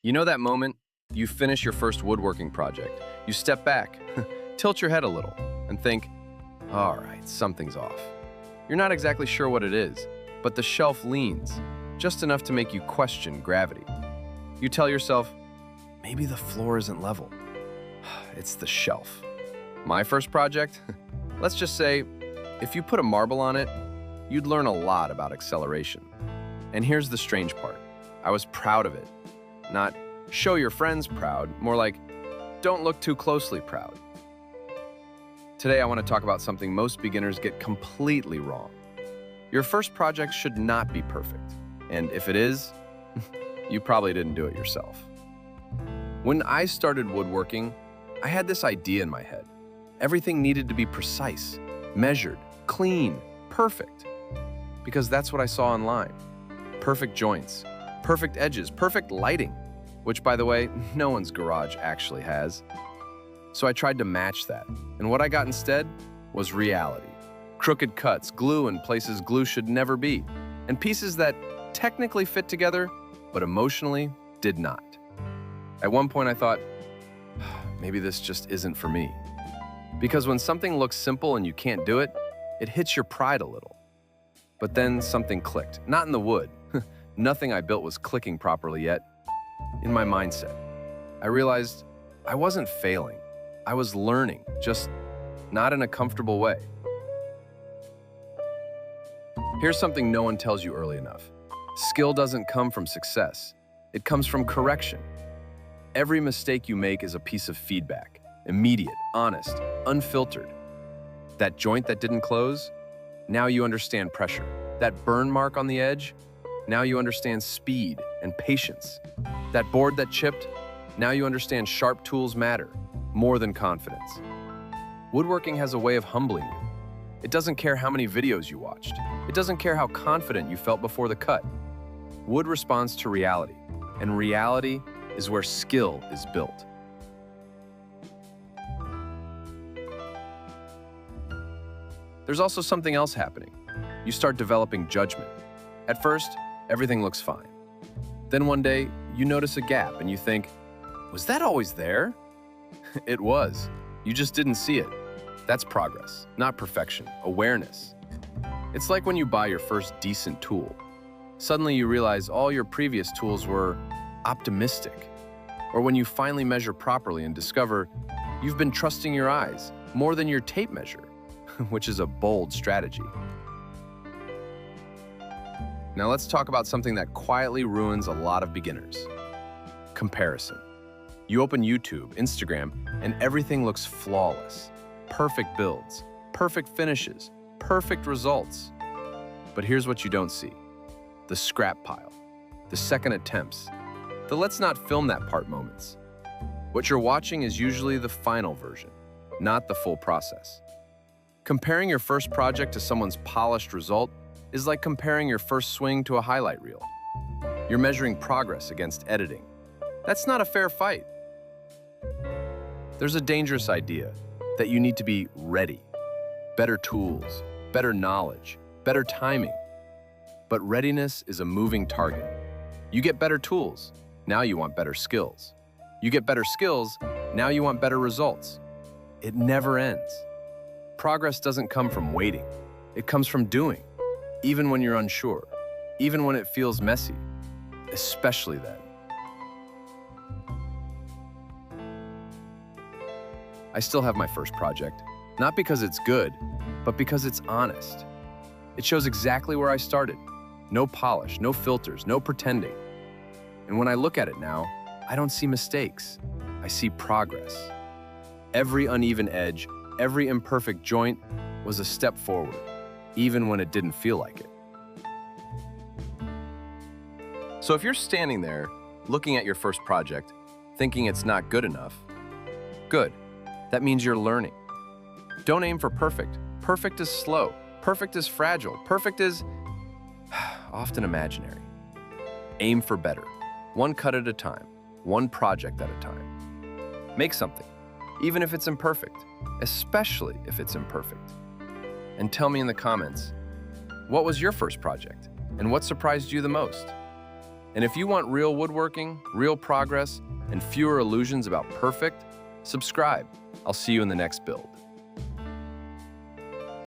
You know that moment? You finish your first woodworking project. You step back, tilt your head a little, and think, all right, something's off. You're not exactly sure what it is, but the shelf leans, just enough to make you question gravity. You tell yourself, maybe the floor isn't level. It's the shelf. My first project? Let's just say, if you put a marble on it, you'd learn a lot about acceleration. And here's the strange part. I was proud of it. Not show your friends proud, more like don't look too closely proud. Today I want to talk about something most beginners get completely wrong. Your first project should not be perfect. And if it is, you probably didn't do it yourself. When I started woodworking, I had this idea in my head. Everything needed to be precise, measured, clean, perfect. Because that's what I saw online. Perfect joints, perfect edges, perfect lighting, which, by the way, no one's garage actually has. So I tried to match that, and what I got instead was reality. Crooked cuts, glue in places glue should never be, and pieces that technically fit together, but emotionally did not. At one point I thought, maybe this just isn't for me. Because when something looks simple and you can't do it, it hits your pride a little. But then something clicked, not in the wood. Nothing I built was clicking properly yet. In my mindset, I realized I wasn't failing. I was learning, just not in a comfortable way. Here's something no one tells you early enough. Skill doesn't come from success. It comes from correction. Every mistake you make is a piece of feedback. Immediate, honest, unfiltered. That joint that didn't close, now you understand pressure. That burn mark on the edge, now you understand speed and patience. That board that chipped, now you understand sharp tools matter, more than confidence. Woodworking has a way of humbling you. It doesn't care how many videos you watched. It doesn't care how confident you felt before the cut. Wood responds to reality, and reality is where skill is built. There's also something else happening. You start developing judgment. At first, everything looks fine. Then one day, you notice a gap and you think, was that always there? It was. You just didn't see it. That's progress, not perfection, awareness. It's like when you buy your first decent tool. Suddenly you realize all your previous tools were optimistic. Or when you finally measure properly and discover you've been trusting your eyes more than your tape measure, which is a bold strategy. Now let's talk about something that quietly ruins a lot of beginners. Comparison. You open YouTube, Instagram, and everything looks flawless. Perfect builds, perfect finishes, perfect results. But here's what you don't see. The scrap pile, the second attempts, the let's not film that part moments. What you're watching is usually the final version, not the full process. Comparing your first project to someone's polished result is like comparing your first swing to a highlight reel. You're measuring progress against editing. That's not a fair fight. There's a dangerous idea that you need to be ready. Better tools, better knowledge, better timing. But readiness is a moving target. You get better tools, now you want better skills. You get better skills, now you want better results. It never ends. Progress doesn't come from waiting. It comes from doing, even when you're unsure, even when it feels messy, especially then. I still have my first project, not because it's good, but because it's honest. It shows exactly where I started. No polish, no filters, no pretending. And when I look at it now, I don't see mistakes. I see progress. Every uneven edge, every imperfect joint was a step forward, even when it didn't feel like it. So if you're standing there, looking at your first project, thinking it's not good enough, good. That means you're learning. Don't aim for perfect. Perfect is slow. Perfect is fragile. Perfect is often imaginary. Aim for better. One cut at a time. One project at a time. Make something, even if it's imperfect, especially if it's imperfect. And tell me in the comments, what was your first project? And what surprised you the most? And if you want real woodworking, real progress, and fewer illusions about perfect, subscribe. I'll see you in the next build.